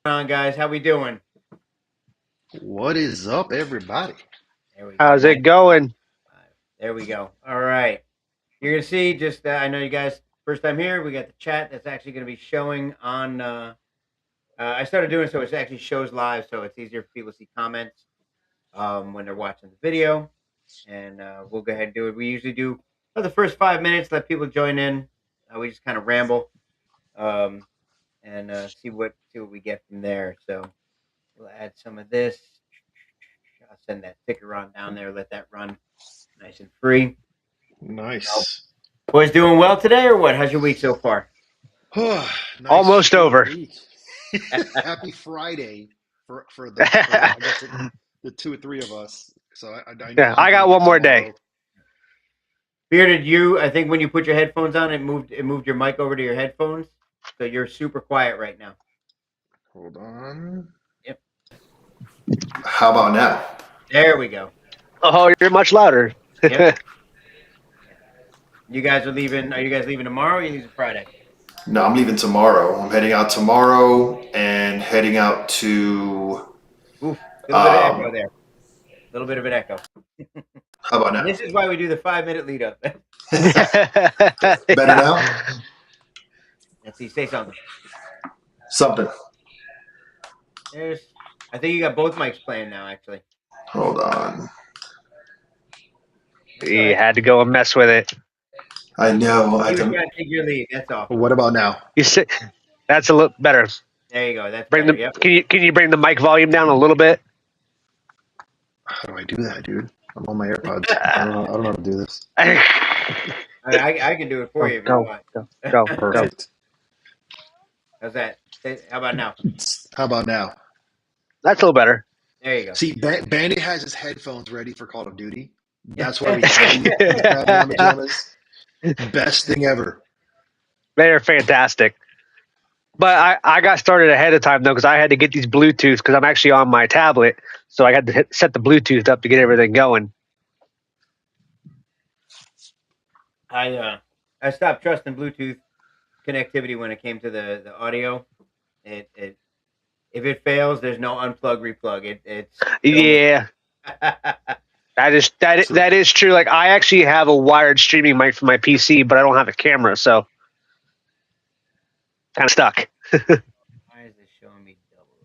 on, guys? How we doing? What is up, everybody? There we go. How's Nice. it going? There we go. All right. You're gonna see. Just I know you guys first time here. We got the chat that's actually gonna be showing on. I started doing so it actually shows live, so it's easier for people to see comments when they're watching the video. And we'll go ahead and do it. We usually do for the first 5 minutes. Let people join in. We just kind of ramble um, and see what we get from there. So we'll add some of this. I'll send that ticker on down there. Let that run nice and free. So, Nice. boys, doing well today, or what? How's your week so far? Nice Almost short over. week. Happy Friday for I guess the two or three of us. So I know Yeah, I'm I got doing it one more day. tomorrow. Bearded, you. I think when you put your headphones on, it moved your mic over to your headphones, so you're super quiet right now. Hold on. Yep. How about now? There we go. Oh, you're much louder. Yep. You guys are leaving. Are you guys leaving tomorrow? Or are you leaving Friday? No, I'm leaving tomorrow. I'm heading out tomorrow and heading out to Oof. A little bit of echo um there. A little bit of an echo. how about And now? this is why we do the 5 minute lead up. Better Yeah. now? Let's see. Say something. Something. There's. I think you got both mics playing now. Actually. Hold on. That's all You right. had to go and mess with it. I know. He was trying to take your lead. That's all. What about now? You sit. That's a little better. There you go. That's Bring better. the. Yep. Can you bring the mic volume down a little bit? How do I do that, dude? I'm on my AirPods. I don't know how to do this. I can do it for Go you if you go want. go go go. Perfect. How's that? How about now? How about now? That's a little better. There you go. See, Bandit has his headphones ready for Call of Duty. That's why we have these grab pajamas. Best thing ever. They're fantastic. But I got started ahead of time though because I had to get these Bluetooth because I'm actually on my tablet, so I had to set the Bluetooth up to get everything going. I stopped trusting Bluetooth connectivity when it came to the audio. It if it fails, there's no unplug replug. It's so. Yeah, So, that is true. Like I actually have a wired streaming mic for my PC, but I don't have a camera, so kind of stuck. Why is this showing me double?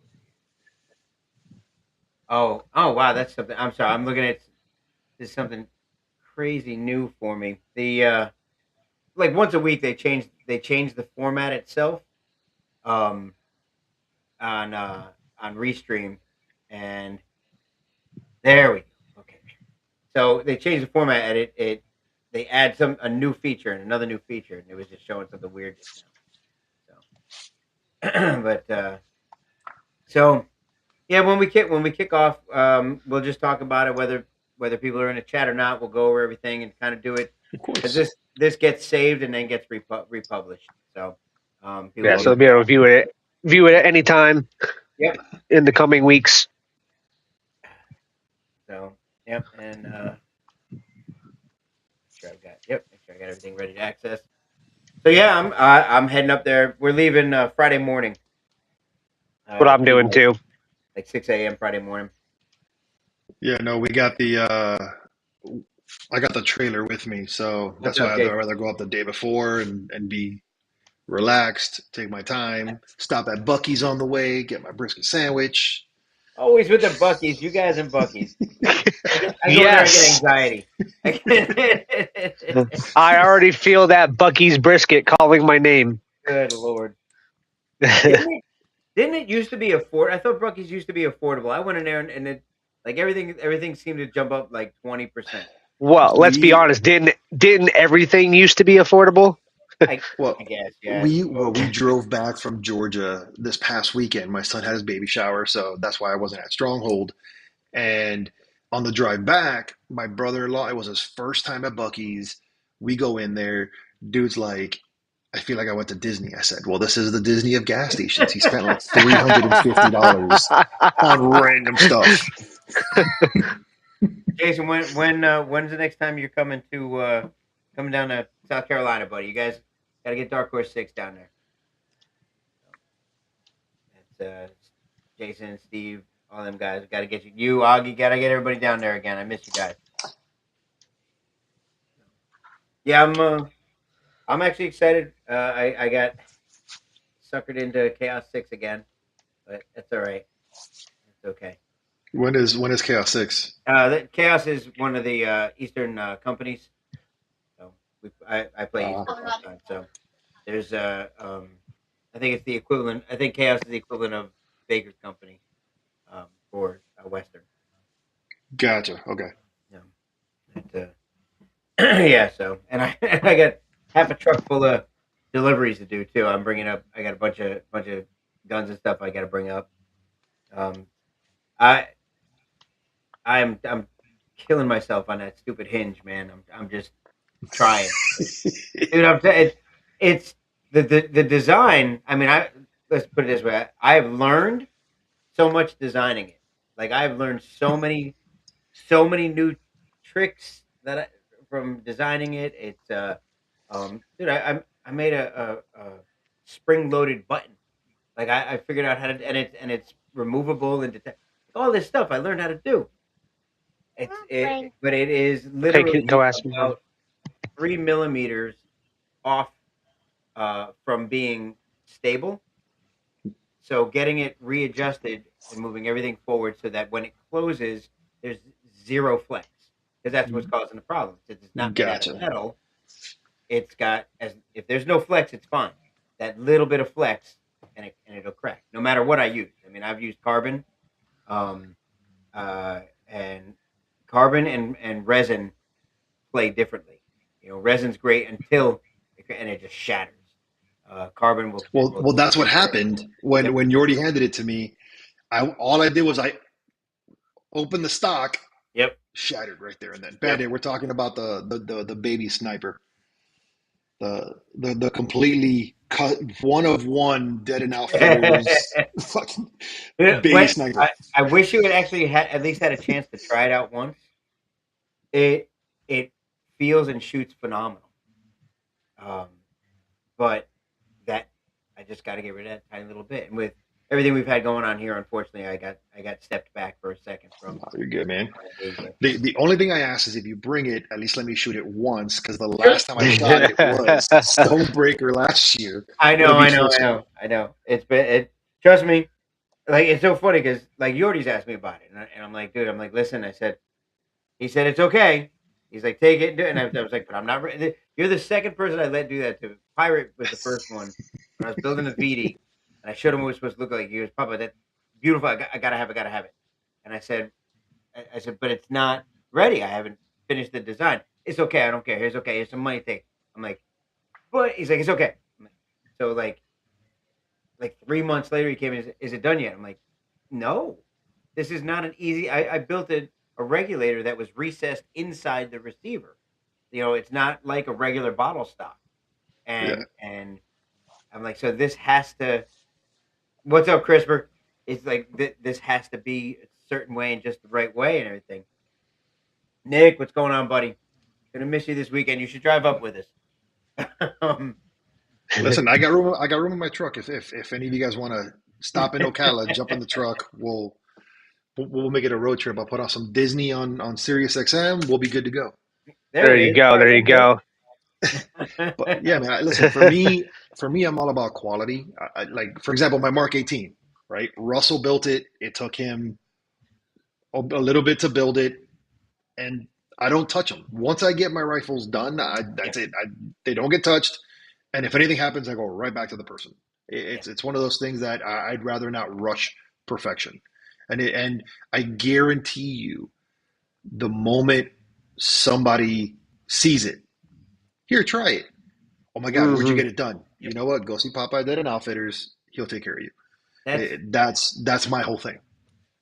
Oh wow, that's something. I'm sorry. I'm looking at this is something crazy new for me. The like once a week they change the format itself um on Restream, and there we go. Okay, so they changed the format and it they add a new feature and another new feature, and it was just showing something weird just now. So but so yeah, when we kick off, we'll just talk about it whether people are in the chat or not. We'll go over everything and kind of do it of because course. this gets saved and then gets republished. So people Yeah, so can. they'll be able to view it at any time Yep. in the coming weeks. So yep, and make sure I got everything ready to access. So yeah, I'm heading up there. We're leaving Friday morning. What I'm Leaving doing too. like 6 a.m. Friday morning. Yeah, no, we got the I got the trailer with me, so What's that's up, why I'd Jason? rather go up the day before and be relaxed, take my time, stop at Bucky's on the way, get my brisket sandwich. Always with the Buckies. You guys and Buckies. I go there, I get Yes, anxiety. I already feel that Bucky's brisket calling my name. Good Lord. Didn't it used to be afford? I thought Bucky's used to be affordable. I went in there and it like everything seemed to jump up like 20%. Well, let's be We honest. Didn't everything used to be affordable? I I well guess, yeah, I we suppose. drove back from Georgia this past weekend. My son had his baby shower, so that's why I wasn't at Stronghold. And on the drive back, my brother-in-law, it was his first time at Bucky's. We go in there, dude's like, I feel like I went to Disney. I said, well, this is the Disney of gas stations. He spent like $350 on random stuff. Jason, when's the next time you're coming down to South Carolina, buddy? You guys got to get Dark Horse 6 down there. It's Jason, Steve, all them guys. Got to get you, Augie. Got to get everybody down there again. I miss you guys. Yeah, I'm actually excited. I got suckered into Chaos 6 again, but that's all right. It's okay. When is Chaos 6? Chaos is one of the Eastern companies. So I play Eastern all the time. So there's I think it's the equivalent. I think Chaos is the equivalent of Baker Company for Western. Gotcha. Okay. Yeah. Yeah. So and I got half a truck full of deliveries to do too. I'm bringing up. I got a bunch of guns and stuff I got to bring up. Um, I I'm killing myself on that stupid hinge, man. I'm just trying, dude. I'm it's the design. I mean, let's put it this way. I've learned so much designing it. Like I've learned so many new tricks from designing it. It's dude, I made a spring loaded button. Like I figured out how to, and it's removable and all this stuff I learned how to do. But it is Okay, literally go ask me. about 3 millimeters off from being stable. So getting it readjusted and moving everything forward so that when it closes, there's zero flex because that's what's causing the problem. Since it's not made out of Gotcha. metal, it's got as if there's no flex, it's fine. That little bit of flex it'll crack no matter what I use. I mean, I've used carbon, um, and carbon and resin play differently. You know, resin's great until it just shatters. Carbon will Well, that's what repair. happened Yep. when Yordi handed it to me. All I did was I opened the stock, Yep. shattered right there and then. Yep. Bandit, we're talking about the baby sniper, the completely cut one of one dead and outfitters fucking baby When sniper. I wish you had actually had at least had a chance to try it out once. It it feels and shoots phenomenal. Um, but that I just got to get rid of that tiny little bit. And with everything we've had going on here, unfortunately, I got stepped back for a second from Oh, you're good, man. engaging it. The only thing I ask is if you bring it, at least let me shoot it once, because the Yep. last time I shot it was Stonebreaker last year, I know, Long I Beach know, Film I School. know, I know. It's been it. Trust me, like it's so funny because like Yordi's asked me about it, and I'm like, dude, I'm like, listen, I said, he said it's okay. He's like, take it, and do it. And I was like, but I'm not ready. You're the second person I let do that to. Pirate was the first one when I was building the VD, and I showed him what it was supposed to look like. He goes, Papa, that's beautiful. I gotta have it, gotta have it. And I said, but it's not ready. I haven't finished the design. It's okay. I don't care. Here's okay. Here's some money thing. I'm like, but he's like, it's okay. I'm like, so like 3 months later, he came in. Is it done yet? I'm like, no, this is not an easy. I built a regulator that was recessed inside the receiver. You know, it's not like a regular bottle stop. Yeah. And I'm like, so this has to. What's up, CRISPR? It's like this has to be a certain way and just the right way and everything. Nick, what's going on, buddy? Gonna miss you this weekend. You should drive up with us. Listen, I got room in my truck. If any of you guys want to stop in Ocala, jump in the truck. We'll make it a road trip. I'll put on some Disney on Sirius XM. We'll be good to go. There There it you is. go. All There you go. right, But there yeah, man. Listen, for me, I'm all about quality. Like for example, my Mark 18. Right, Russell built it. It took him a little bit to build it, and I don't touch them. Once I get my rifles done, yeah, that's it. They don't get touched, and if anything happens, I go right back to the person. yeah. It's one of those things that I'd rather not rush perfection, and I guarantee you, the moment somebody sees it, here, try it. Oh my God, where'd you Hmm. get it done? You Yep. know what? Go see Popeye Dead and Outfitters. He'll take care of you. That's That's my whole thing.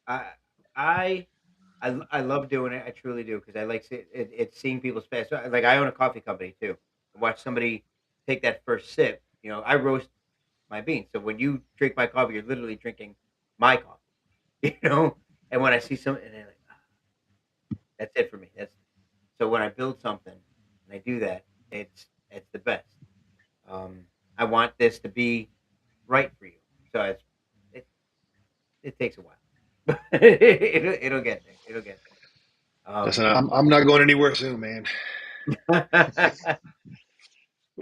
I I I love doing it. I truly do because I like it's seeing people's face. So, like I own a coffee company too. I watch somebody take that first sip. You know, I roast my beans. So when you drink my coffee, you're literally drinking my coffee. You know, and when I see some, and they're like, "Ah, that's it for me. That's so when I build something and I do that, it's the best. I want this to be right for you. So it's it takes a while, but it'll get there. It'll get there. Listen, I'm not going anywhere soon, man.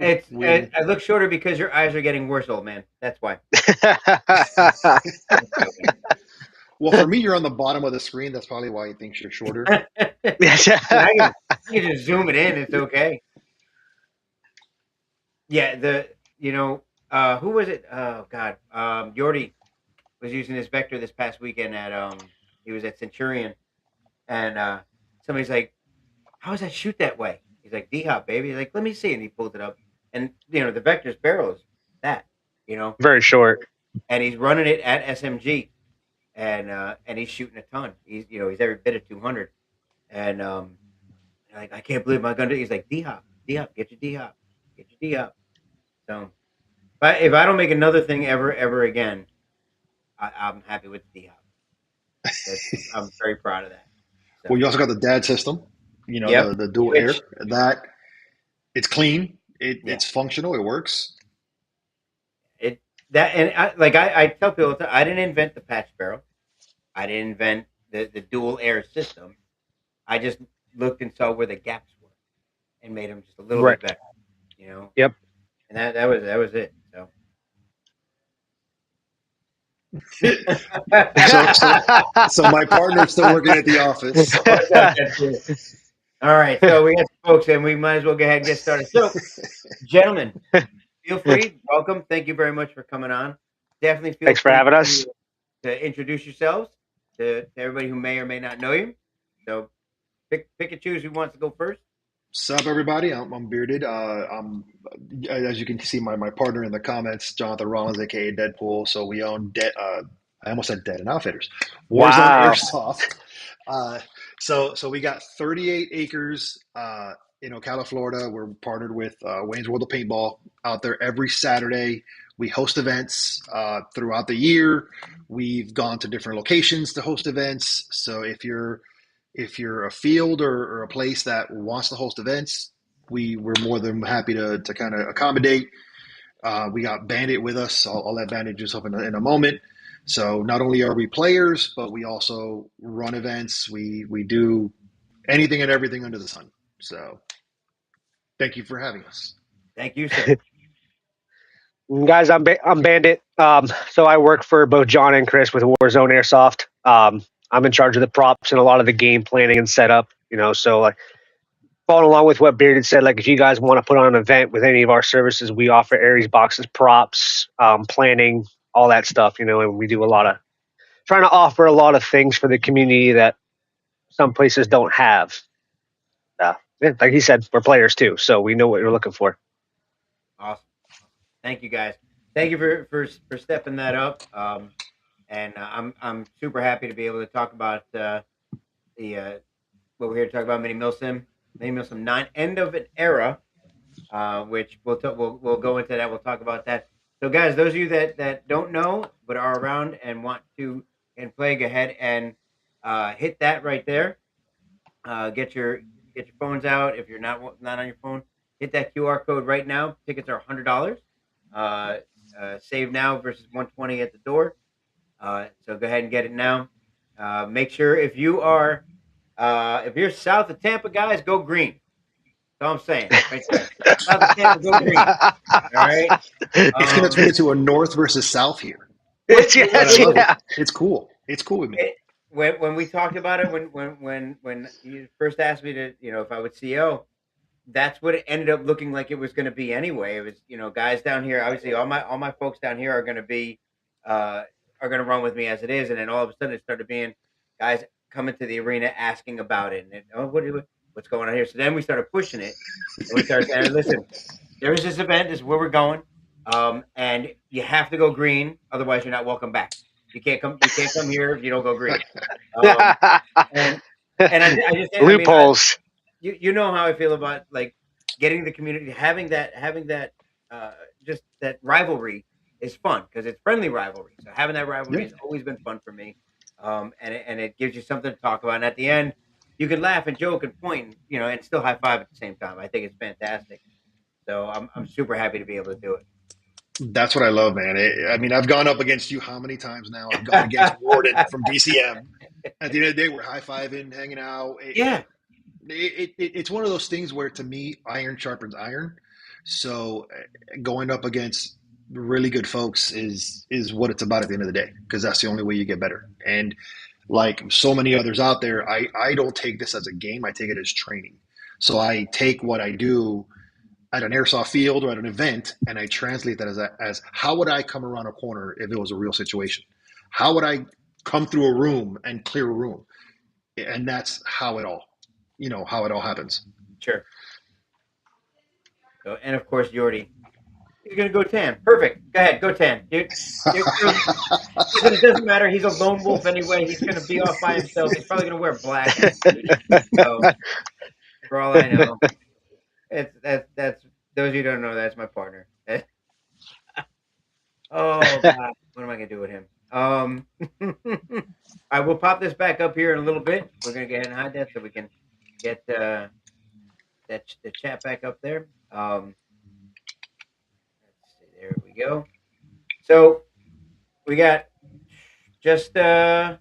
I look shorter because your eyes are getting worse, old man. That's why. Well, for me, you're on the bottom of the screen. That's probably why he thinks you're shorter. I can just zoom it in. It's okay. Yeah, who was it? Oh God, Yordi was using this vector this past weekend he was at Centurion, and somebody's like, "How does that shoot that way?" He's like, "D-hop, baby." He's like, "Let me see," and he pulled it up, and the vector's barrel is that, Very short. and he's running it at SMG, and he's shooting a ton. He's every bit of 200, and like, I can't believe my gun. He's like, D-hop, D-hop, get your D-hop, get your D-hop. So, but if I don't make another thing ever again, I'm happy with the D-hop. I'm very proud of that. So, Well, you also got the dad system, yep. the dual air. That it's clean, it's functional, it works. I tell people, I didn't invent the patch barrel. I didn't invent the dual air system. I just looked and saw where the gaps were and made them just a little bit better. Yep. And that was it. So. so my partner's still working at the office. All right, so we got folks, and we might as well go ahead and get started. So, gentlemen, feel free, welcome. Thank you very much for coming on. Definitely feel Thanks for having us. To introduce yourselves to everybody who may or may not know you. So, pick and choose who wants to go first. Sup, everybody? I'm bearded. I'm, as you can see, my partner in the comments, Jonathan Rollins, aka Deadpool. So we own I almost said Dead and Outfitters. Warzone Airsoft. So we got 38 acres in Ocala, Florida. We're partnered with Wayne's World of Paintball out there every Saturday. We host events throughout the year. We've gone to different locations to host events. So if you're a field or a place that wants to host events, we're more than happy to kind of accommodate. We got Bandit with us. I'll let Bandit just up in a moment. So not only are we players, but we also run events. We do anything and everything under the sun. So thank you for having us. Thank you, sir. Guys, I'm Bandit. So I work for both John and Chris with Warzone Airsoft. I'm in charge of the props and a lot of the game planning and setup. So like following along with what Bearded said, like if you guys want to put on an event with any of our services, we offer Aries boxes, props, planning, all that stuff. And we do a lot of trying to offer a lot of things for the community that some places don't have. Like he said, we're players too, so we know what you're looking for. Awesome. Thank you, guys. Thank you for stepping that up. And I'm super happy to be able to talk about the what we're here to talk about, Mini MilSim 9, End of an Era, which we'll go into that. We'll talk about that. So, guys, those of you that don't know but are around and want to and play, go ahead and hit that right there. Get your phones out. If you're not on your phone, hit that QR code right now. Tickets are $100. Save now versus $120 at the door. So go ahead and get it now. Make sure if you're south of Tampa, guys, go green. That's all I'm saying. Right there. South of Tampa, go green. All right. It's going to turn into a north versus south here. It's cool. It's cool with me. When we talked about it, when you first asked me to, if I would CO, that's what it ended up looking like it was going to be anyway. It was, guys down here. Obviously, all my folks down here are going to be are going to run with me as it is, and then all of a sudden it started being guys coming to the arena asking about it, and what's going on here? So then we started pushing it, and we started saying, listen, there's this event. This is where we're going, and you have to go green, otherwise you're not welcome back. You can't come here if you don't go green. And I just loopholes. You know how I feel about like getting the community, having that just that rivalry is fun because it's friendly rivalry. So having that rivalry has always been fun for me, and it gives you something to talk about. And at the end, you can laugh and joke and point, and still high five at the same time. I think it's fantastic. So I'm super happy to be able to do it. That's what I love, man. I mean, I've gone up against you how many times now? I've gone against Warden from DCM. At the end of the day, we're high fiving, hanging out. Yeah, It's one of those things where, to me, iron sharpens iron. So going up against really good folks is what it's about at the end of the day, because that's the only way you get better. And like so many others out there, I don't take this as a game. I take it as training. So I take what I do at an airsoft field or at an event, and I translate that as how would I come around a corner if it was a real situation? How would I come through a room and clear a room? And that's how it all, how it all happens. sure. So, and of course, Yordi. He's going to go tan. Perfect. Go ahead. Go tan. It doesn't matter. He's a lone wolf anyway. He's going to be off by himself. He's probably going to wear black. So, for all I know, that's those of you who don't know, that's my partner. Oh, God. What am I going to do with him? I will pop this back up here in a little bit. We're going to go ahead and hide that so we can get the chat back up there. Let's see. There we go. So we got just 2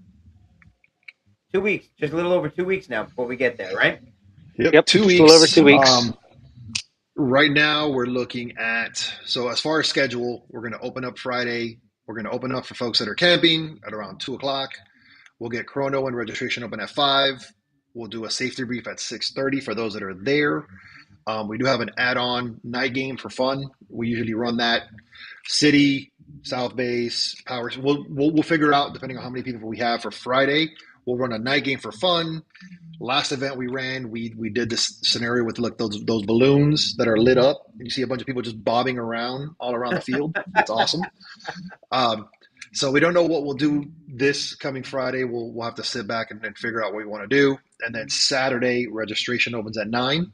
weeks, just a little over 2 weeks now before we get there, right? Yep, 2 weeks. A little over 2 weeks. Right now, we're looking at, so as far as schedule, we're going to open up Friday. We're going to open up for folks that are camping at around 2 o'clock. We'll get chrono and registration open at 5. We'll do a safety brief at 6:30 for those that are there. We do have an add-on night game for fun. We usually run that city, South Base, Power. We'll figure out, depending on how many people we have for Friday. We'll run a night game for fun. Last event we ran, we did this scenario with those balloons that are lit up, and you see a bunch of people just bobbing around all around the field. It's awesome. So we don't know what we'll do this coming Friday. We'll have to sit back and figure out what we want to do. And then Saturday, registration opens at 9.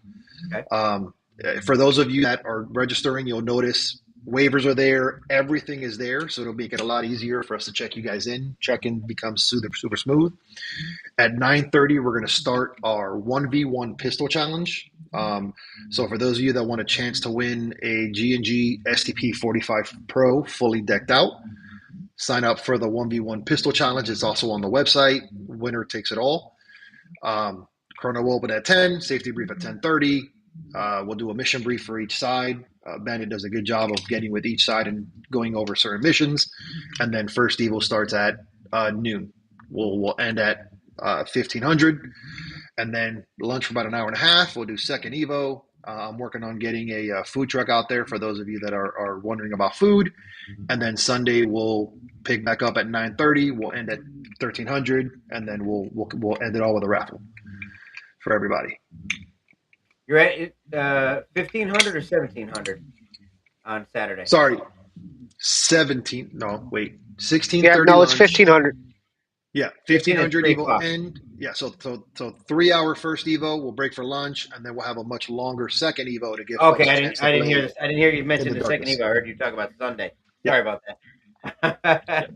Okay. For those of you that are registering, you'll notice waivers are there. Everything is there, so it'll make it a lot easier for us to check you guys in. Check-in becomes super smooth. At 9:30, we're going to start our 1v1 pistol challenge. So for those of you that want a chance to win a G&G STP 45 Pro fully decked out, sign up for the 1v1 pistol challenge. It's also on the website. Winner takes it all. Chrono will open at 10, safety brief at 10:30. We'll do a mission brief for each side. Bandit does a good job of getting with each side and going over certain missions. And then first Evo starts at noon. We'll end at 1500. And then lunch for about an hour and a half. We'll do second Evo. I'm working on getting a food truck out there for those of you that are wondering about food. And then Sunday we'll pick back up at 9:30. We'll end at 1300, and then we'll end it all with a raffle for everybody. You're at 1500 or 1700 on Saturday. Sorry, 17. No, wait, 16:30. Yeah, no, it's 1500. Yeah, 1500 Evo end. Yeah, so 3-hour first Evo. We'll break for lunch, and then we'll have a much longer second Evo to give. Okay, I didn't hear this. I didn't hear you mention the second Evo. I heard you talk about Sunday. Sorry about that.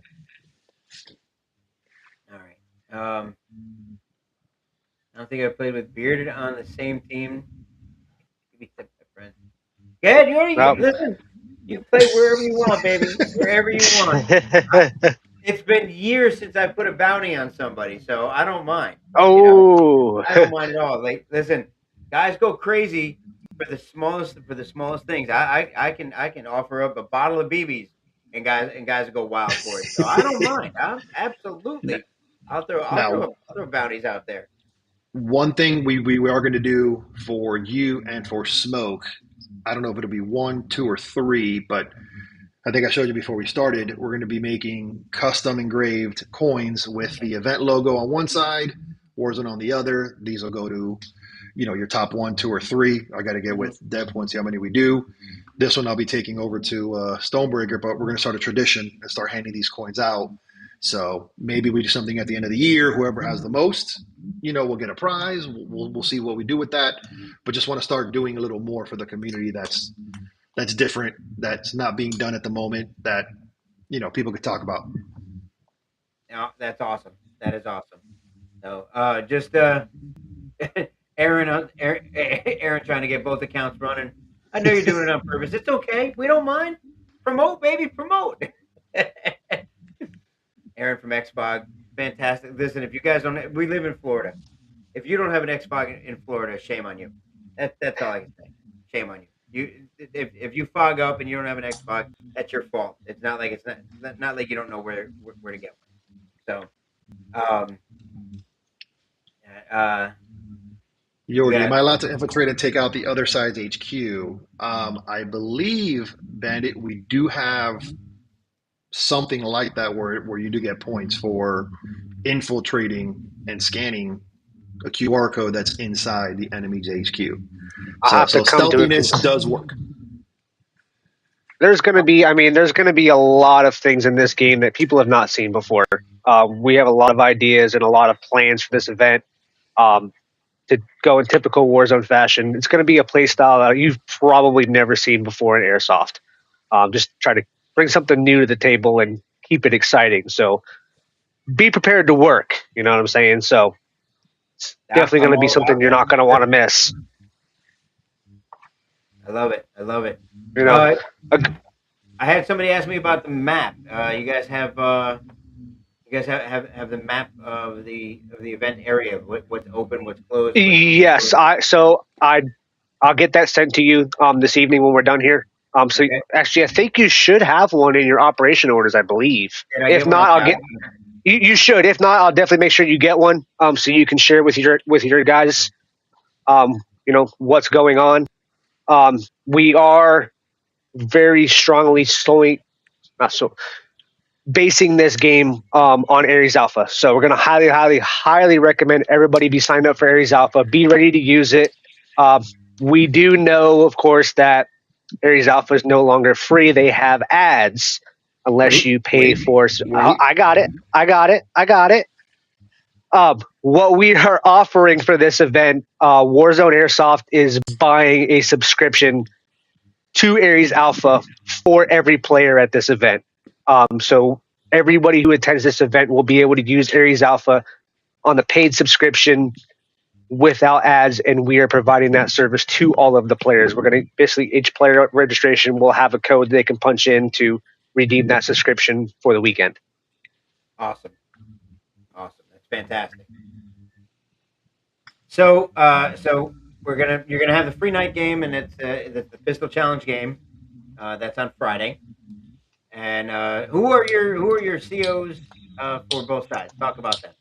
All right. I don't think I played with Bearded on the same team. Good, you already listen. You play wherever you want, baby. Wherever you want. It's been years since I put a bounty on somebody, so I don't mind. Oh, I don't mind at all. Like, listen, guys go crazy for the smallest things. I can offer up a bottle of BBs, and guys go wild for it. So I don't mind. Absolutely. I'll throw bounties out there. One thing we are going to do for you and for Smoke, I don't know if it'll be 1, 2, or 3, but I think I showed you before we started, we're going to be making custom engraved coins with the event logo on one side, Warzone on the other. These will go to, your top 1, 2, or 3. I got to get with Deb and see how many we do. This one I'll be taking over to Stonebreaker, but we're going to start a tradition and start handing these coins out. So maybe we do something at the end of the year. Whoever has the most, we'll get a prize. We'll see what we do with that. But just want to start doing a little more for the community that's different, that's not being done at the moment, that people could talk about. No, that's awesome. That is awesome. So just Aaron trying to get both accounts running. I know you're doing it on purpose. It's okay. We don't mind. Promote, baby, promote. Aaron from Xfog, fantastic. Listen, if you guys don't, we live in Florida. If you don't have an Xfog in Florida, shame on you. That's all I can say. Shame on you. If you fog up and you don't have an Xfog, that's your fault. It's not like not like you don't know where to get one. So, Jordy, am I allowed to infiltrate and take out the other side's HQ? I believe, Bandit, we do have something like that where you do get points for infiltrating and scanning a QR code that's inside the enemy's HQ. So stealthiness does work. There's going to be, there's going to be a lot of things in this game that people have not seen before. We have a lot of ideas and a lot of plans for this event. To go in typical Warzone fashion, it's going to be a play style that you've probably never seen before in Airsoft. Just try to bring something new to the table and keep it exciting. So be prepared to work. You know what I'm saying? So it's definitely going to be something you're not going to want to miss. I love it. I love it. You know, I had somebody ask me about the map. You guys have the map of the event area. What's open, what's closed? Yes, I'll get that sent to you this evening when we're done here. So okay. Actually, I think you should have one in your operation orders, I believe. If not, I'll get. You should. If not, I'll definitely make sure you get one. So you can share with your guys. What's going on. We are very strongly basing this game on Ares Alpha. So we're going to highly recommend everybody be signed up for Ares Alpha. Be ready to use it. We do know, of course, that Ares Alpha is no longer free. They have ads unless you pay for. I got it. What we are offering for this event, Warzone Airsoft is buying a subscription to Ares Alpha for every player at this event. So everybody who attends this event will be able to use Ares Alpha on the paid subscription without ads, and we are providing that service to all of the players. We're going to basically, each player registration will have a code they can punch in to redeem that subscription for the weekend. Awesome. That's fantastic. So you're gonna have the free night game, and it's the pistol challenge game. That's on Friday. And who are your COs for both sides? Talk about that.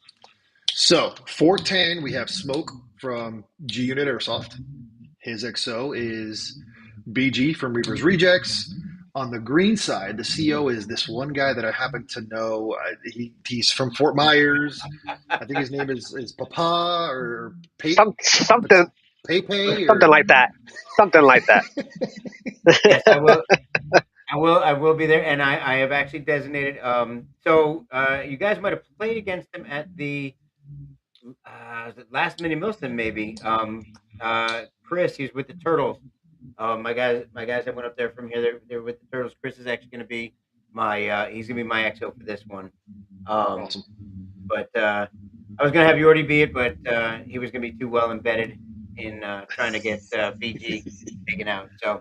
So 410, we have Smoke from G Unit Airsoft. His XO is BG from Reaper's Rejects. On the green side, the CO is this one guy that I happen to know. He's from Fort Myers. I think his name is Papa or something. Pepe, something like that. Something like that. Yes, I will be there, and I have actually designated. So you guys might have played against him at the last mini MilSim, maybe. Chris, he's with the Turtles. My guys that went up there from here, they're with the Turtles. Chris is actually going to be he's going to be my XO for this one. Awesome. But I was going to have Jordy be it, but he was going to be too well embedded in trying to get BG taken out. So,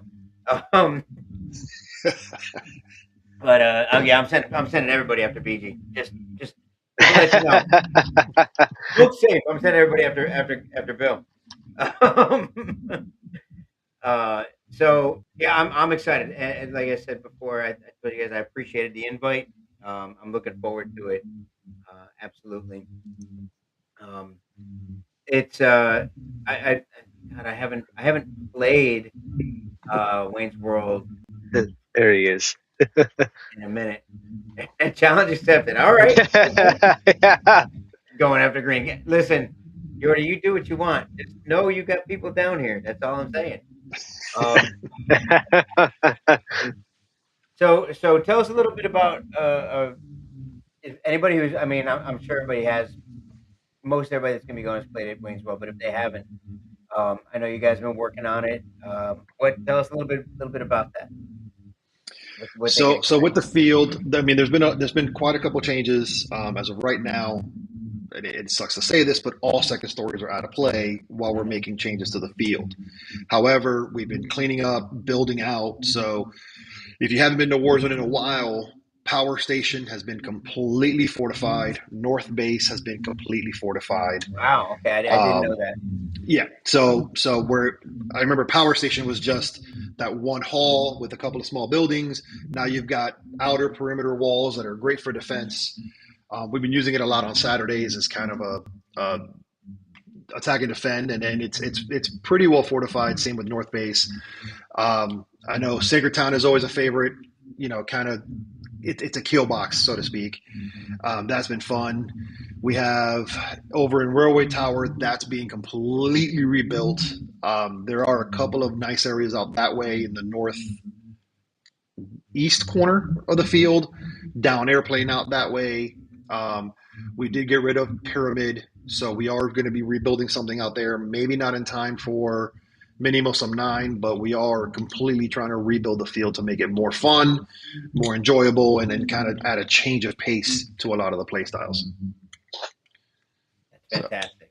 but yeah, I'm sending everybody after BG. Just to let you know. Look safe. I'm sending everybody after Bill. So yeah, I'm excited, and like I said before, I told you guys I appreciated the invite. I'm looking forward to it. Absolutely. It's I haven't played Wayne's World. There he is. In a minute. Challenge accepted. All right. Yeah. Going after green. Listen, Jordy, you do what you want. Just know you got people down here. That's all I'm saying. So tell us a little bit about if anybody who's. I mean, I'm sure everybody has. Most everybody that's going to be going has played at Wayne's World, but if they haven't, I know you guys have been working on it. Tell us a little bit about that. So with the field, I mean, there's been quite a couple changes as of right now. it sucks to say this, but all second stories are out of play while we're making changes to the field. However, we've been cleaning up, building out. So if you haven't been to Warzone in a while, Power Station has been completely fortified. North Base has been completely fortified. Wow. Okay, I didn't know that. Yeah. So I remember Power Station was just that one hall with a couple of small buildings. Now you've got outer perimeter walls that are great for defense. We've been using it a lot on Saturdays as kind of a attack and defend, and it's pretty well fortified. Same with North Base. I know Sinkertown is always a favorite. Kind of it's a kill box, so to speak. That's been fun. We have over in Railway Tower, that's being completely rebuilt. There are a couple of nice areas out that way in the northeast corner of the field, down airplane out that way. We did get rid of Pyramid, so we are going to be rebuilding something out there. Maybe not in time for Mini MilSim 9, but we are completely trying to rebuild the field to make it more fun, more enjoyable, and then kind of add a change of pace to a lot of the play styles. That's fantastic.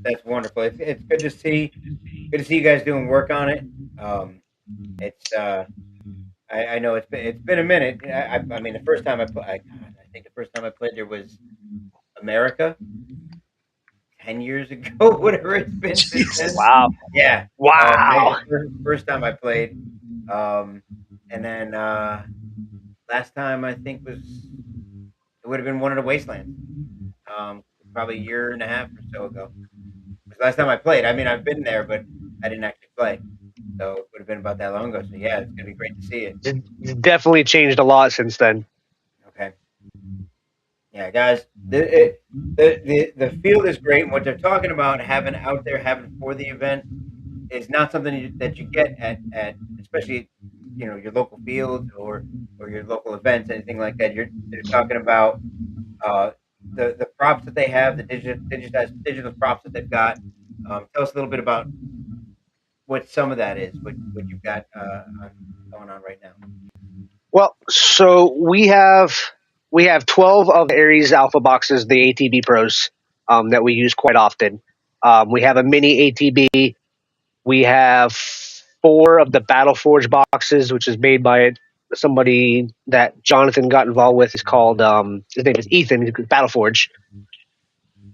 That's wonderful. It's good to see. Good to see you guys doing work on it. It's I know it's been a minute. I mean, the first time I think the first time I played there was America 10 years ago, whatever it's been since then. Wow. Yeah. Wow. First time I played. And then last time I think it would have been one of the Wastelands. Probably a year and a half or so ago. It was the last time I played. I mean, I've been there, but I didn't actually play. So it would have been about that long ago. So yeah, it's gonna be great to see it. It's definitely changed a lot since then. Okay. Yeah, guys, the field is great, and what they're talking about having out there, having for the event, is not something that you get at especially your local fields or your local events, anything like that. They're talking about the props that they have, the digital props that they've got. Tell us a little bit about what some of that is, what you've got going on right now. Well, so we have 12 of the Ares Alpha boxes, the ATB Pros, that we use quite often. We have a mini ATB. We have 4 of the Battleforge boxes, which is made by somebody that Jonathan got involved with. Is called his name is Ethan. Battleforge.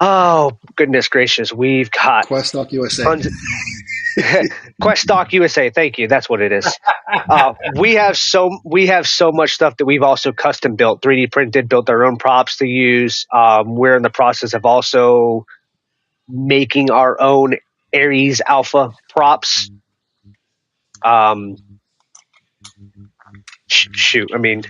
Oh goodness gracious, we've got Queststock USA. Queststock USA. Thank you. That's what it is. We have so much stuff that we've also custom built, 3D printed, built our own props to use. We're in the process of also making our own Ares Alpha props. Shoot, I mean,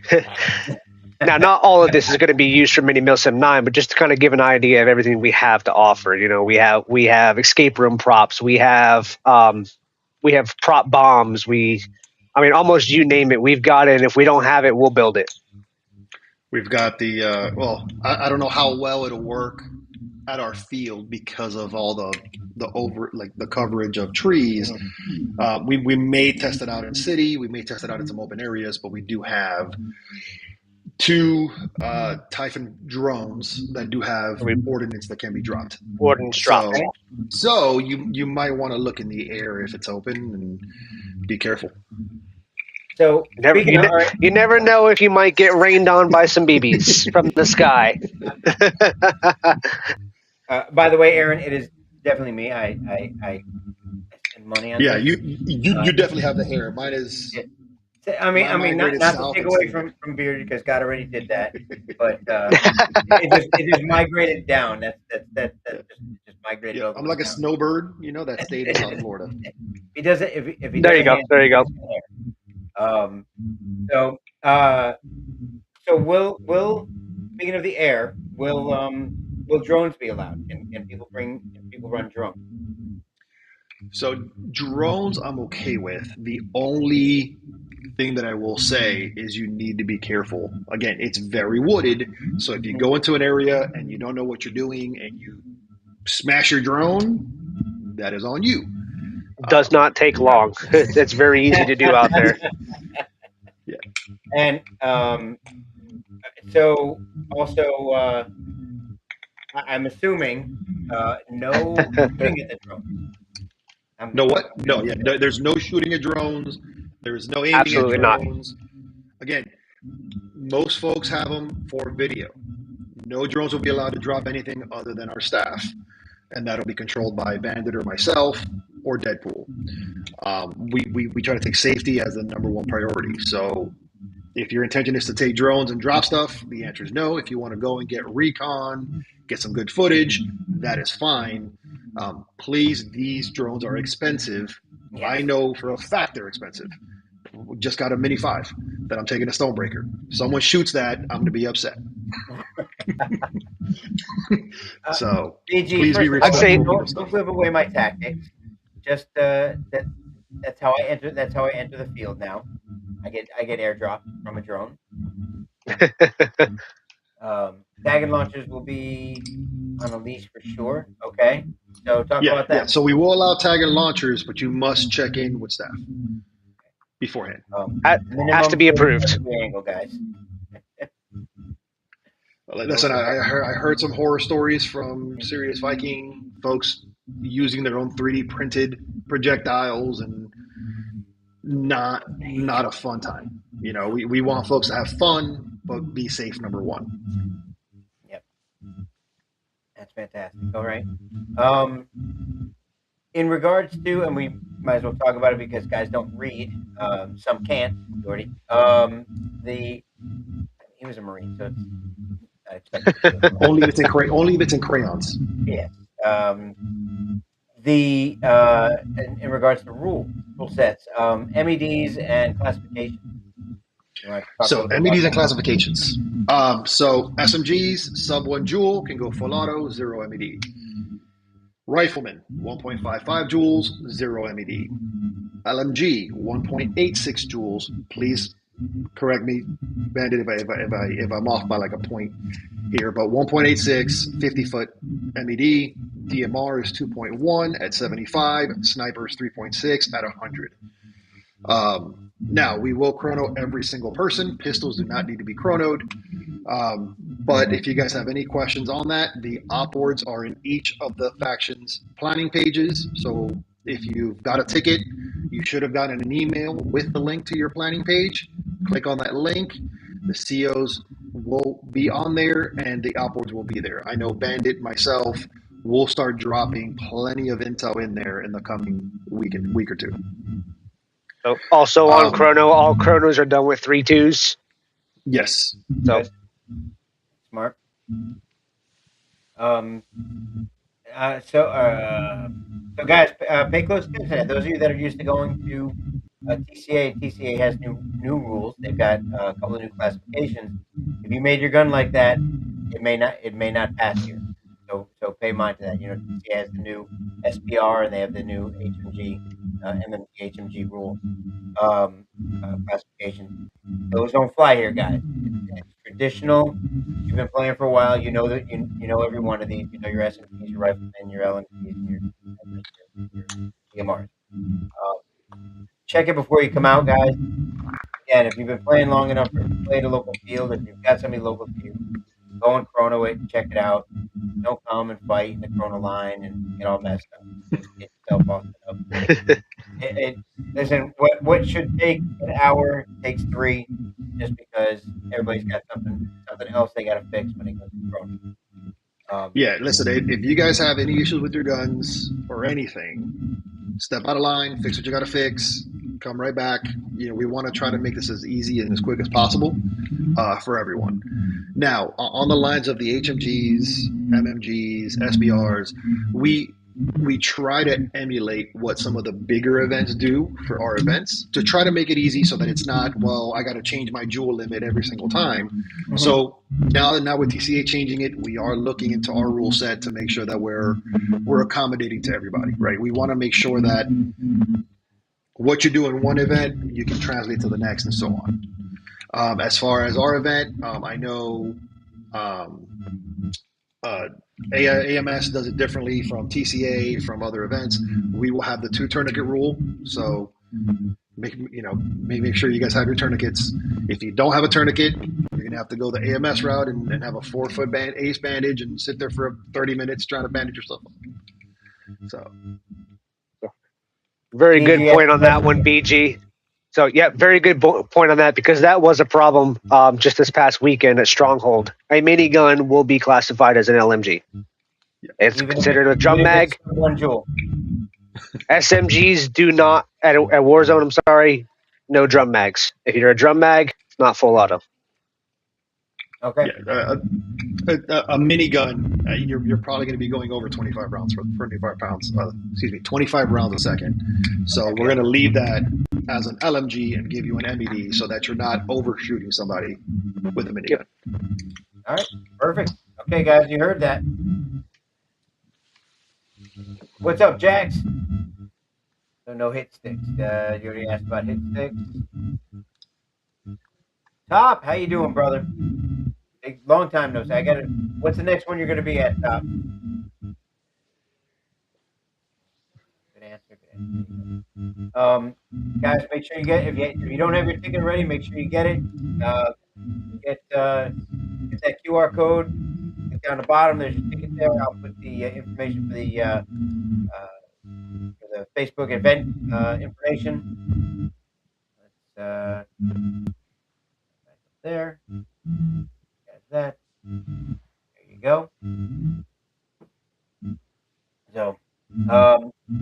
now not all of this is going to be used for Mini MilSim 9, but just to kind of give an idea of everything we have to offer. We have escape room props. We have prop bombs. Almost you name it, we've got it. And if we don't have it, we'll build it. We've got the I don't know how well it'll work at our field because of all the coverage of trees. We may test it out in city. We may test it out in some open areas, but we do have 2 Typhon drones that do have ordnance that can be dropped. Ordnance dropped. So you might want to look in the air if it's open and be careful. So you never know if you might get rained on by some BBs from the sky. By the way, Aaron, it is definitely me. I spend money on. Yeah, you definitely have the hair. Mine is. Yeah. I mean, not to take away from beard because God already did that, but it just migrated down. That's just migrated over. I'm like a snowbird, that stayed in South Florida. He does it if he. There you go. There you go. So will speaking of the air, will drones be allowed? Can people run drones? So drones, I'm okay with. The only thing that I will say is you need to be careful. Again, it's very wooded, so if you go into an area and you don't know what you're doing and you smash your drone, that is on you. Does not take long. It's very easy to do out there. Yeah. And so also I'm assuming no shooting at the drone. No what? No, yeah. No, there's no shooting at drones. There's no aiming at Absolutely not. drones. Again, most folks have them for video. No drones will be allowed to drop anything other than our staff, and that'll be controlled by Bandit or myself or Deadpool. We try to take safety as the number one priority. So if your intention is to take drones and drop stuff, the answer is no. If you want to go and get recon, get some good footage, that is fine. Please, these drones are expensive. Yes. I know for a fact they're expensive. Just got a Mini 5 that I'm taking a Stonebreaker. Someone shoots that, I'm going to be upset. So BG, please be I'd say- don't give away my tactics. Just that's how I enter. That's how I enter the field now. I get airdropped from a drone. Tag and launchers will be on a leash for sure. Okay, so talk about that. Yeah. So we will allow tag and launchers, but you must check in with staff beforehand. Has to be approved. Angle, guys. Listen, I heard some horror stories from Serious Viking folks using their own 3D printed projectiles, and not a fun time. You know, we want folks to have fun, but be safe, number one. Yep. That's fantastic. All right. In regards to, and we might as well talk about it because guys don't read. Some can't, Jordy. He was a Marine, so it's I expect only if it's in crayons. Yes. In regards to rule sets, MEDs and classification. So MEDs and classifications. So SMGs, sub 1 joule can go full auto, 0 MED. Rifleman, 1.55 joules, 0 MED. LMG, 1.86 joules. Please correct me, Bandit, if I'm off by like a point here, but 1.86, 50-foot MED. DMR is 2.1 at 75. Sniper is 3.6 at 100. Now, we will chrono every single person. Pistols do not need to be chronoed. But if you guys have any questions on that, the op boards are in each of the factions' planning pages. So if you've got a ticket, you should have gotten an email with the link to your planning page. Click on that link. The COs will be on there, and the op boards will be there. I know Bandit, myself, will start dropping plenty of intel in there in the coming week or two. So also on chrono, all chronos are done with 3.2s. Yes. So smart. So guys, pay close attention. Those of you that are used to going to TCA has new rules. They've got a couple of new classifications. If you made your gun like that, it may not pass here. So pay mind to that. You know, TCA has the new SPR and they have the new HMG, MMG HMG rule classification. Those don't fly here, guys. It's traditional. You've been playing for a while. You know that you know every one of these. You know your SMGs, your riflemen, your LMGs, and your DMRs. Check it before you come out, guys. Again, if you've been playing long enough to play at a local field, if you've got somebody local to you, go and chrono it, check it out. Don't come and fight in the chrono line and get all messed up. Just get yourself off the up. Listen, what should take an hour takes 3, just because everybody's got something else they got to fix when it goes to chrono. Yeah, listen, if you guys have any issues with your guns or anything, step out of line, fix what you got to fix, come right back. You know, we want to try to make this as easy and as quick as possible for everyone. Now, on the lines of the HMGs, MMGs, SBRs, we try to emulate what some of the bigger events do for our events to try to make it easy so that it's not, well, I got to change my joule limit every single time. Mm-hmm. So now with TCA changing it, we are looking into our rule set to make sure that we're accommodating to everybody, right? We want to make sure that what you do in one event, you can translate to the next and so on. As far as our event, I know AMS does it differently from TCA, from other events. We will have the 2 tourniquet rule. So make sure you guys have your tourniquets. If you don't have a tourniquet, you're gonna have to go the AMS route and have a 4-foot ace bandage and sit there for 30 minutes trying to bandage yourself up. So Very good BG point on that one, BG. So yeah, very good point on that, because that was a problem just this past weekend at Stronghold. A minigun will be classified as an LMG. It's considered a drum mag. One jewel. SMGs do not at Warzone. I'm sorry, no drum mags. If you're a drum mag, it's not full auto. Okay. Yeah, a minigun, you're probably going to be going over 25 rounds for 25 pounds. 25 rounds a second. So we're going to leave that as an LMG and give you an MED so that you're not overshooting somebody with a minigun. Yep. All right. Perfect. Okay, guys, you heard that. What's up, Jax? So no hit sticks. You already asked about hit sticks. Top, how you doing, brother? Long time no see. I got it. What's the next one you're going to be at, Top? Good answer. Guys, make sure you get if you don't have your ticket ready, make sure you get it. Get that QR code. Get down the bottom. There's your ticket there. I'll put the information for the Facebook event information. Let's back up there. Got that. There you go. So,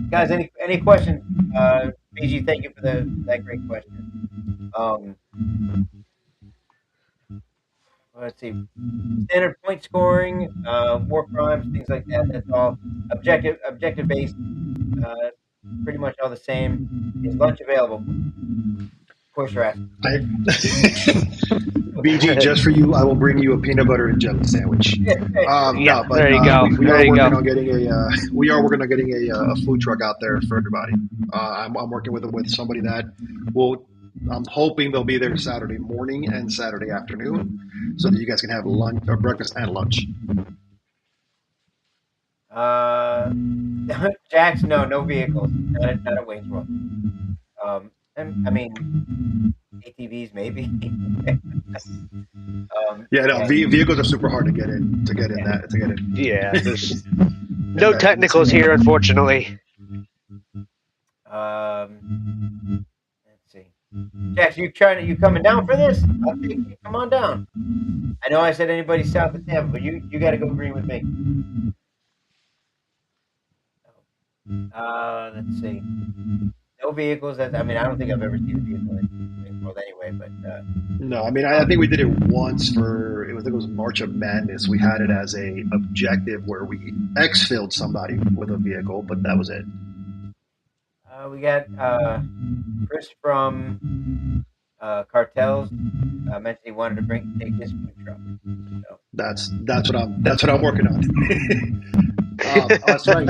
guys, any questions? BG, thank you for that great question. Let's see. Standard point scoring, war crimes, things like that. That's all objective based. Pretty much all the same. Is lunch available? Of course, you're asking. BG, just for you, I will bring you a peanut butter and jelly sandwich. Yeah, but there you go. We are working on getting a food truck out there for everybody. I'm working with somebody that will. I'm hoping they'll be there Saturday morning and Saturday afternoon, so that you guys can have lunch or breakfast and lunch. Jax, no vehicles. Not at Wayne's World. And I mean, ATVs maybe. Vehicles are super hard to get in. Yeah, there's no technicals here, unfortunately. Let's see. Jax, you coming down for this? I'll take you. Come on down. I know I said anybody south of Tampa, but you got to go green with me. Let's see. No vehicles. I don't think I've ever seen a vehicle in the world anyway. But no, I think we did it once for. I think it was March of Madness. We had it as a objective where we exfilled somebody with a vehicle, but that was it. We got Chris from Cartels mentioned he wanted to take his food truck. So. That's what I'm working on. That's right.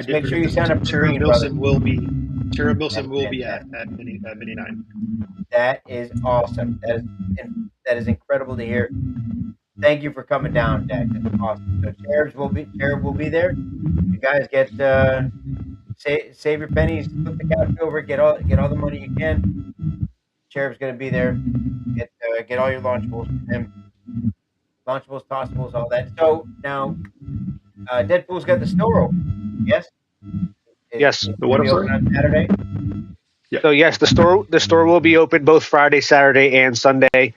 Make sure you sign up for green, MilSim will be at Mini 9. That is awesome. That is incredible to hear. Thank you for coming down, Jack. That's awesome. So Cherub will be there. You guys get save your pennies, flip the couch over, get all the money you can. Cherub's gonna be there. Get all your launchables from him. Launchables, tossables, all that. So now, Deadpool's got the store open. Yes. Yes. Open on Saturday. Yeah. So yes, the store will be open both Friday, Saturday, and Sunday.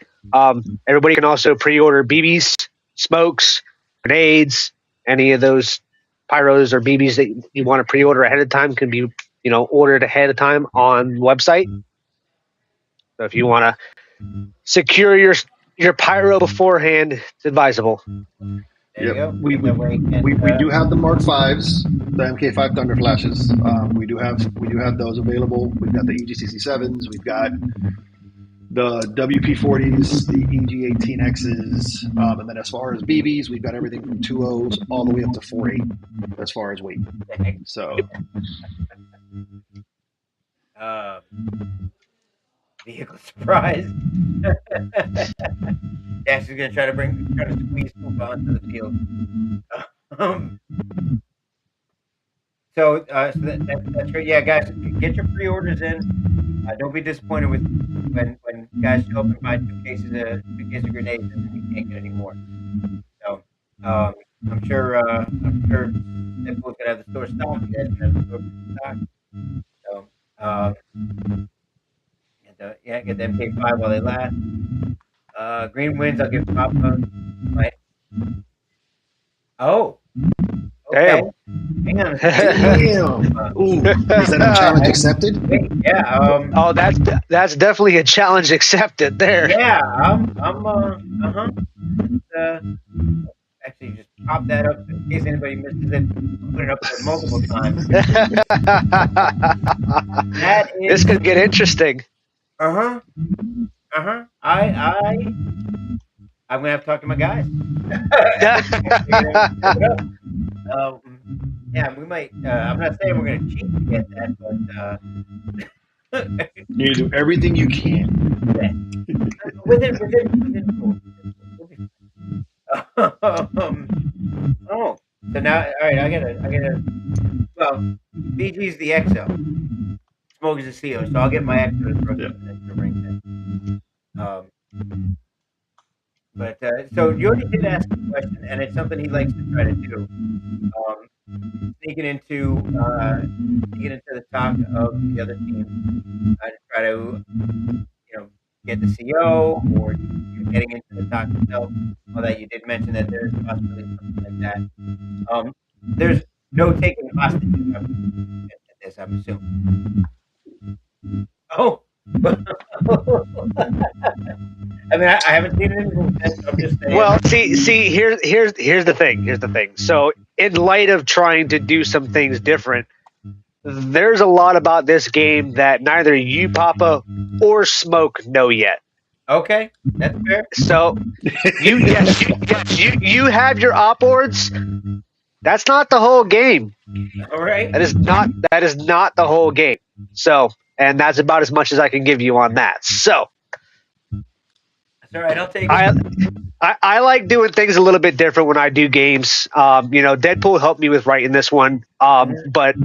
Everybody can also pre-order BBs, smokes, grenades, any of those pyros or BBs that you want to pre-order ahead of time can be, ordered ahead of time on the website. So if you want to secure your pyro beforehand, it's advisable. There you go. We do have the Mark 5s, the MK5 Thunder Flashes. We do have those available. We've got the EGCC 7s. We've got the WP40s, the EG18Xs, and then as far as BBs, we've got everything from 2.0s all the way up to 4.8 as far as weight. So, vehicle surprise. Dash is gonna try to squeeze Poopa onto the field. So that's great. Yeah, guys, get your pre-orders in. Don't be disappointed with when guys show up and buy two cases of grenades and then you can't get any more. So I'm sure Deadpool's gonna have the store stocked. You guys gonna have the store stocked. So get the MK5 while they last. Green wins. I'll give Papa my. Oh, okay. Damn. Hang on a second. Damn. Ooh, is that a challenge accepted? Wait, yeah. Oh, that's definitely a challenge accepted there. Yeah. Actually, just pop that up in case anybody misses it. I'll put it up there multiple times. That is. This could get interesting. I'm gonna have to talk to my guys. Yeah, we might. I'm not saying we're gonna cheat to get that, but You do everything you can. within rules. Oh, so now, all right. I gotta. Well, BG's the XO. Smoke is the CO, so I'll get my extra ring then. But so Jordy did ask a question, and it's something he likes to try to do. Sneaking into the talk of the other team, to try to get the CO or getting into the talk itself. Although you did mention that there's a possibility of something like that. There's no taking hostages at this, I'm assuming. Oh. I mean, I haven't seen it in the I'm just saying. Well, see, here's the thing. Here's the thing. So, in light of trying to do some things different, there's a lot about this game that neither you, Papa, or Smoke know yet. Okay, that's fair. So, you have your op boards. That's not the whole game. All right. That is not the whole game. So, and that's about as much as I can give you on that. So. All right, I'll take it. I like doing things a little bit different when I do games. Deadpool helped me with writing this one, but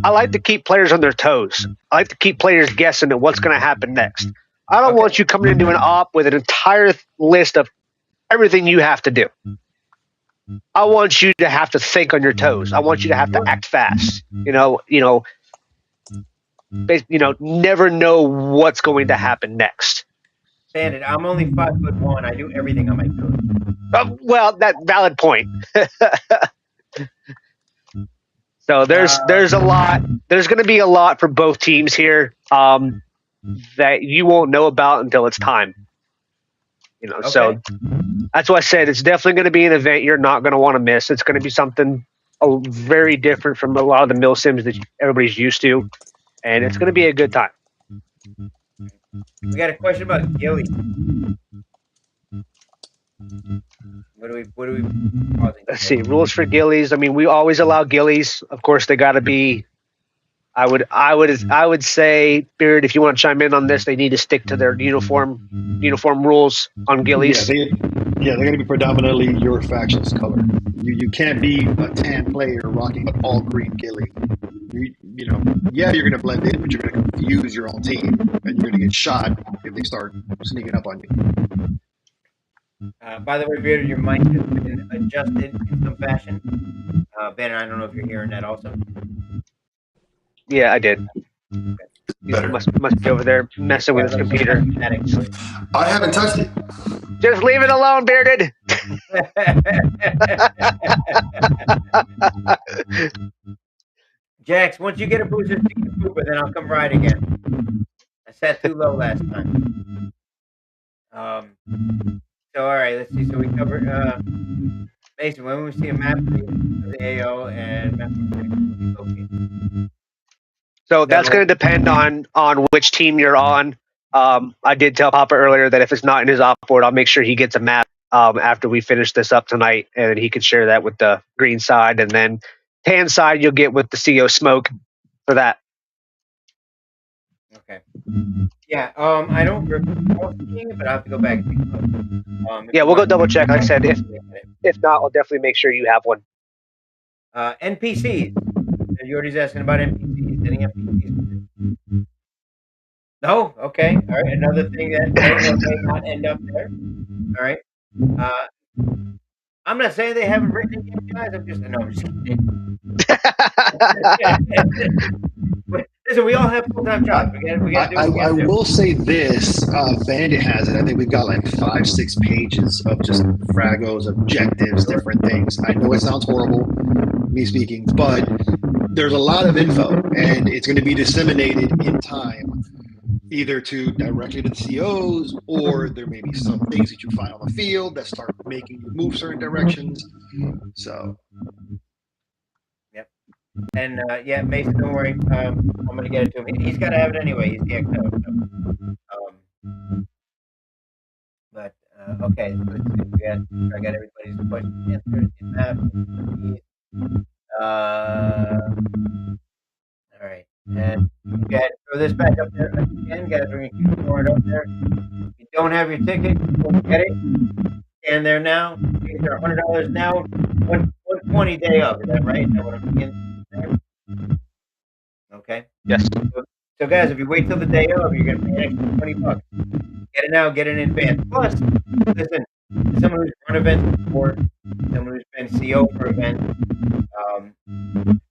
I like to keep players on their toes. I like to keep players guessing at what's going to happen next. I don't want you coming into an op with an entire list of everything you have to do. I want you to have to think on your toes. I want you to have to act fast. Never know what's going to happen next. Bandit, I'm only 5'1". I do everything on my toes. Well, that valid point. So there's a lot. There's going to be a lot for both teams here that you won't know about until it's time. Okay. So that's why I said it's definitely going to be an event you're not going to want to miss. It's going to be something very different from a lot of the MilSims that everybody's used to, and it's going to be a good time. We got a question about ghillie. What are we pausing? Let's see, rules for ghillies. I mean, we always allow ghillies. Of course, they got to be. I would say, Beard, if you want to chime in on this, they need to stick to their uniform rules on ghillies. They're going to be predominantly your faction's color. You can't be a tan player rocking an all green ghillie. You're going to blend in, but you're going to confuse your own team, and you're going to get shot if they start sneaking up on you. By the way, Beard, your mic has been adjusted in some fashion. Ben, I don't know if you're hearing that also. Yeah, I did. Better. Must be over there messing with his computer. I haven't touched it. Just leave it alone, Bearded. Jax, once you get a booster, take a pooper, then I'll come ride again. I sat too low last time. So all right, let's see. So we covered Mason. When we see a map of the AO and map of the So that's going to depend on which team you're on. I did tell Papa earlier that if it's not in his op board, I'll make sure he gets a map after we finish this up tonight, and he can share that with the green side, and then tan side you'll get with the CO Smoke for that. Okay. Yeah. I don't recall seeing it, but I have to go back and take a look. Yeah, we'll go double check. Like I said, if not, I'll definitely make sure you have one. NPCs. Jordy's asking about NPCs. Any NPCs? No? Okay. All right. Another thing that may or may not end up there. All right. I'm not saying they haven't written it yet, guys. I'm just kidding. Listen, we all have full-time jobs. We gotta do what we I gotta do. will say this, Bandit has it. I think we've got like 5-6 pages of just fragos, objectives, different things. I know it sounds horrible, me speaking, but there's a lot of info, and it's going to be disseminated in time, either to directly to the COs, or there may be some things that you find on the field that start making you move certain directions. So, And yeah, Mason, don't worry. I'm gonna get it to him. He's got to have it anyway. He's the XO. So, but okay, so let's see. I got everybody's questions answered in that. All right, and guys, throw this back up there again, guys. We're gonna keep throwing it up there. If you don't have your ticket, don't get it. And there now. These are $100 now. 120 day of. Is that right? Is that what I'm thinking? Okay. Yes. So guys, if you wait till the day of, you're gonna pay an extra $20. Get it now, get it in advance. Plus, listen, someone who's run events before, someone who's been CO for events,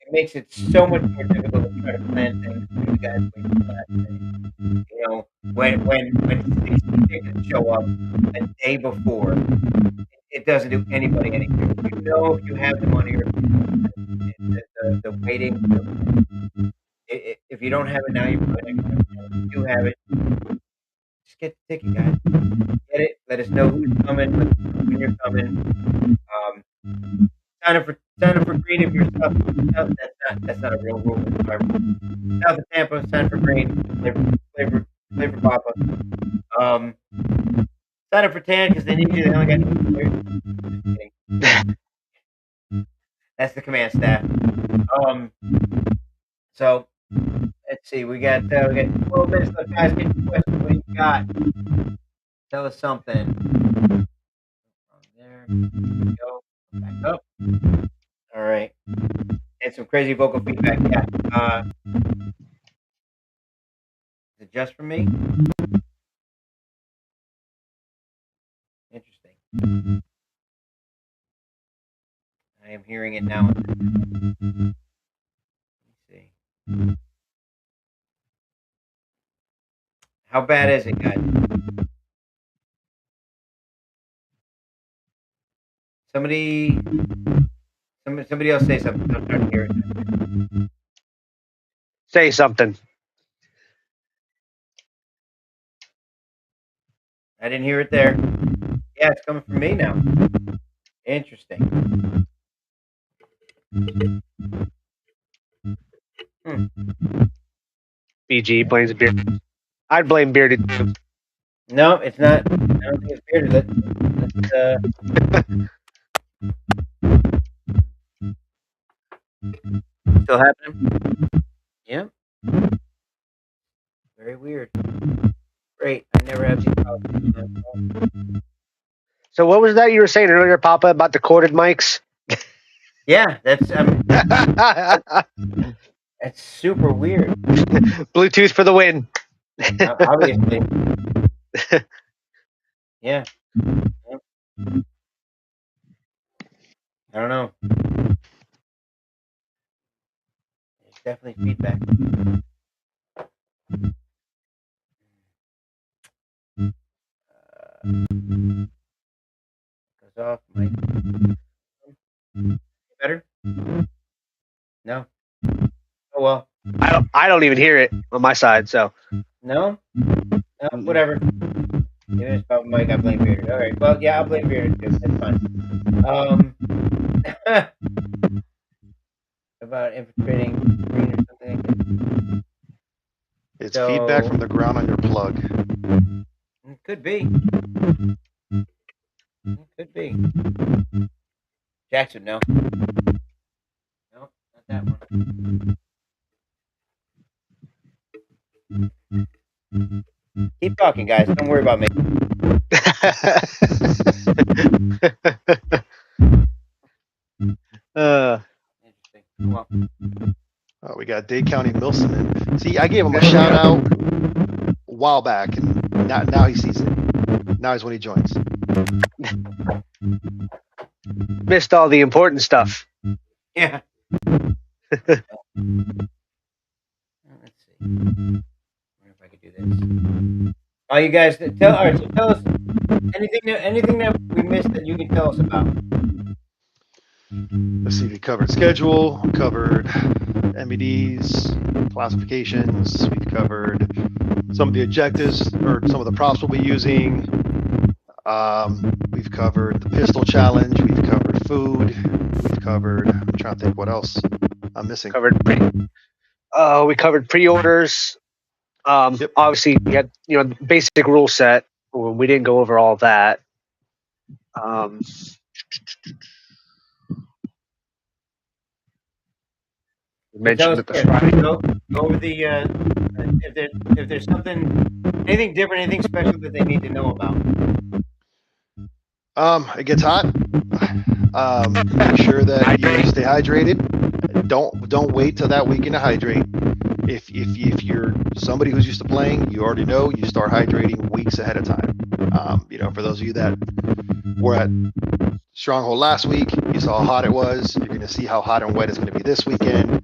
it makes it so much more difficult to try to plan things when you guys wait till the last day. You know, when 60 tickets show up a day before, it doesn't do anybody any good. You know, if you have the money or the waiting. If you don't have it now, you're probably not going to. If you do have it, just get the ticket, guys. Get it. Let us know who's coming, when you're coming. Sign up for green if you're south. That's not a real rule. South of Tampa, sign for green. Play for Papa. Sign up for tan because they need you. They only got 2 players. Just kidding. That's the command staff. So let's see. We got 12 minutes left, guys. Get your questions. What do you got? Tell us something. There we go. Back up. All right. And some crazy vocal feedback. Yeah. Is it just for me? Interesting. I am hearing it now. Let's see. How bad is it, guys? Somebody else say something. I'm starting to hear it. Say something. I didn't hear it there. Yeah, it's coming from me now. Interesting. BG blames Bearded. I'd blame Bearded too. No, it's not. I don't think it's Bearded. Let's still happening? Yeah. Very weird. Great. I never have these problems. So what was that you were saying earlier, Papa, about the corded mics? Yeah, that's that's super weird. Bluetooth for the win. Obviously. Yeah. I don't know. There's definitely feedback. Goes off. Mic. Better? No. Oh well. I don't even hear it on my side. So No. No. Whatever. Yeah, it's about Mike. I blame Bearded. All right. Well, yeah, I'll blame Bearded too. That's fine. About infiltrating green or something like that. It's feedback from the ground on your plug. It could be. It could be. Jackson, no. No, not that one. Keep talking, guys. Don't worry about me. Interesting. Well, got Dade County MilSim. See, I gave him a shout out a while back, and now he sees it. Now is when he joins. Missed all the important stuff. Yeah. Let's see. I wonder if I could do this. Oh, you guys tell. All right, so tell us anything that we missed that you can tell us about. Let's see, we covered schedule, we covered MEDs, classifications, we've covered some of the objectives or some of the props we'll be using. We've covered the pistol challenge, we've covered food, we've covered, I'm trying to think what else I'm missing. We covered pre-orders. Yep. Obviously, we had basic rule set. We didn't go over all that. Mentioned that the Friday. Go over the if there's anything different, anything special that they need to know about. It gets hot. Make sure that you stay hydrated. Don't wait till that weekend to hydrate. If you're somebody who's used to playing, you already know you start hydrating weeks ahead of time. For those of you that were at Stronghold last week, you saw how hot it was. You're going to see how hot and wet it's going to be this weekend.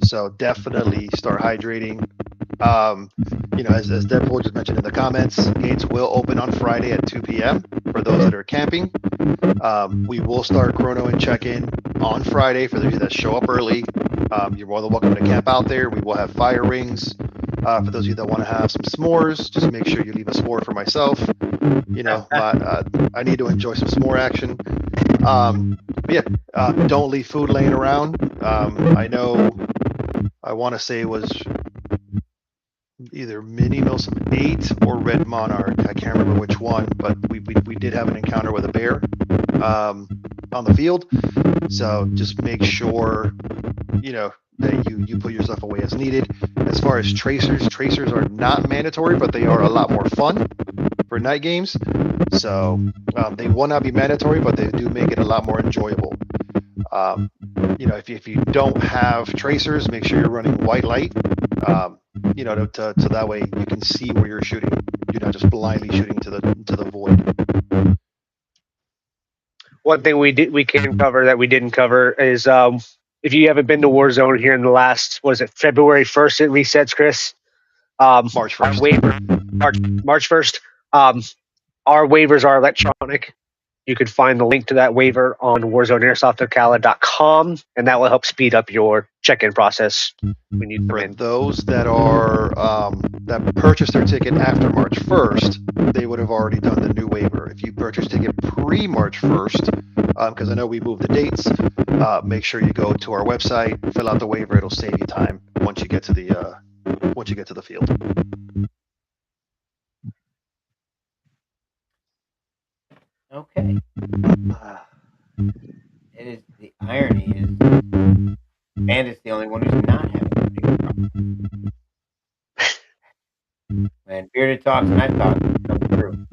So definitely start hydrating. As Deadpool just mentioned in the comments, gates will open on Friday at 2 p.m. for those that are camping. We will start chrono and check-in on Friday for those of you that show up early. You're more than welcome to camp out there. We will have fire rings. For those of you that want to have some s'mores, just make sure you leave a s'more for myself. I need to enjoy some s'more action. Don't leave food laying around. I know, I want to say it was either Mini MilSim 8 or Red Monarch. I can't remember which one, but we did have an encounter with a bear on the field. So just make sure, that you put your stuff away as needed. As far as tracers are not mandatory, but they are a lot more fun for night games. So they will not be mandatory, but they do make it a lot more enjoyable. If you don't have tracers, make sure you're running white light. So that way you can see where you're shooting. You're not just blindly shooting to the void. One thing we can cover that we didn't cover is if you haven't been to Warzone here in the last, February 1st it resets, Chris? March 1st. March 1st. Our waivers are electronic. You can find the link to that waiver on warzoneairsoftocala.com, and that will help speed up your check-in process when you come in. For those that are that purchased their ticket after March 1st, they would have already done the new waiver. If you purchased ticket pre-March 1st, because I know we moved the dates, make sure you go to our website, fill out the waiver. It'll save you time once you get to the field. Okay. It is the irony is, Bandit's the only one who's not having a big problem. When Bearded talks and I talk, it comes through.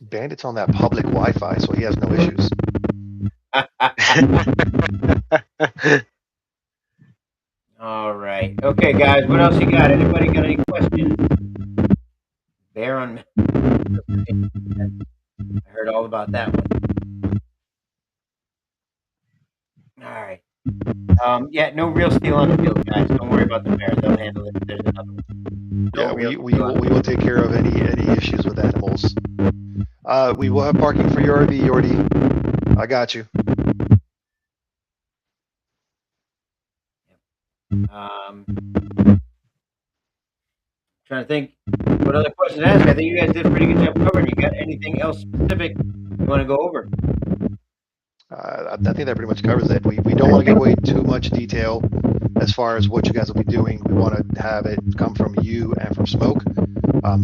Bandit's on that public Wi-Fi, so he has no issues. All right. Okay, guys. What else you got? Anybody got any questions? Bear on. I heard all about that one. All right. No real steel on the field, guys. Don't worry about the bear. They'll handle it. There's another one. We will take care of any issues with animals. We will have parking for your RV, Yordi. I got you. Trying to think what other questions to ask. I think you guys did a pretty good job covering. You got anything else specific you want to go over? I think that pretty much covers it. We don't want to give away too much detail as far as what you guys will be doing. We want to have it come from you and from Smoke.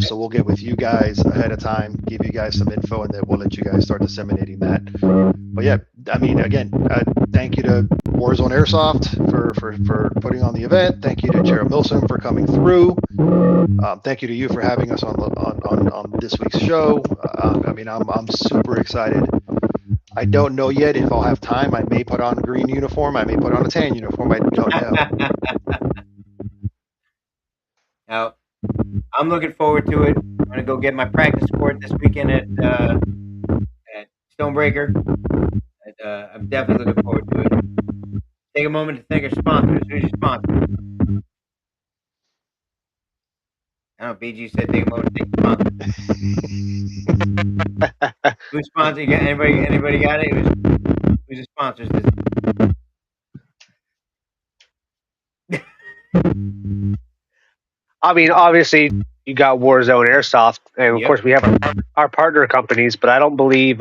So we'll get with you guys ahead of time, give you guys some info, and then we'll let you guys start disseminating that. But yeah, I mean, again, thank you to Warzone Airsoft for putting on the event. Thank you to Jared MilSim for coming through. Thank you to you for having us on this week's show. I'm super excited. I don't know yet if I'll have time. I may put on a green uniform. I may put on a tan uniform. I don't know. Now, I'm looking forward to it. I'm gonna go get my practice sport this weekend at Stonebreaker. I'm definitely looking forward to it. Take a moment to thank our sponsors. Who's your sponsor? I don't know. BG said take a moment to thank your sponsors. Who's sponsor? You got anybody got it? Who's the sponsors? I mean, obviously, you got Warzone Airsoft, and of Yep. course, we have our partner companies, but I don't believe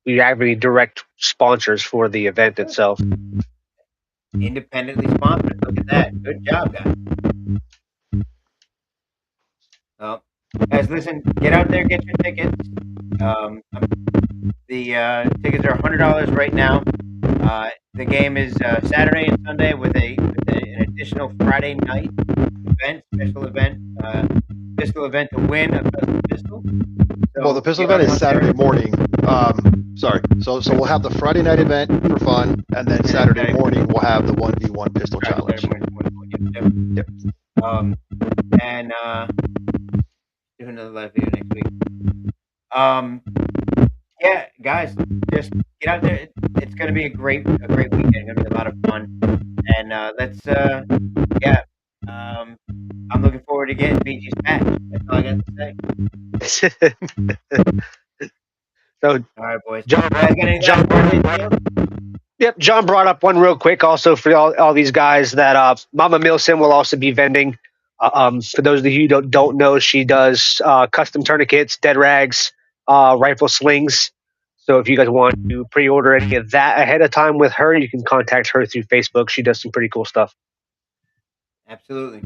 we have any direct sponsors for the event itself. Independently sponsored. Look at that. Good job, guys. Well, guys, listen. Get out there, get your tickets. The tickets are $100 right now. The game is Saturday and Sunday with an additional Friday night event, special event to win a custom pistol. So Well, the pistol get event is out Saturday there. morning. Sorry. So we'll have the Friday night event for fun, and then Saturday morning we'll have the 1v1 pistol Right, challenge. Yep. And do another live video next week. Yeah, guys, just get out there. It's gonna be a great weekend. It's gonna be a lot of fun. And I'm looking forward to getting BG's patch. That's all I got to say. So, All right, boys. John, You guys got any last words, anything else? Yep, John brought up one real quick also for all these guys that Mama MilSim will also be vending. For those of you who don't know, she does custom tourniquets, dead rags, rifle slings. So if you guys want to pre-order any of that ahead of time with her, you can contact her through Facebook. She does some pretty cool stuff. Absolutely.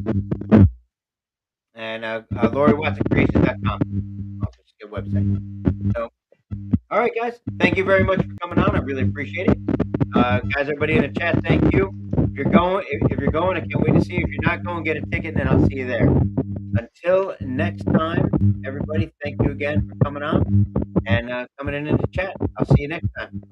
And LoriWatsonCreations.com. Also, it's a good website. So, all right, guys. Thank you very much for coming on. I really appreciate it. Guys, everybody in the chat, thank you. If you're going, I can't wait to see you. If you're not going, get a ticket, and I'll see you there. Until next time, everybody, thank you again for coming on and coming in the chat. I'll see you next time.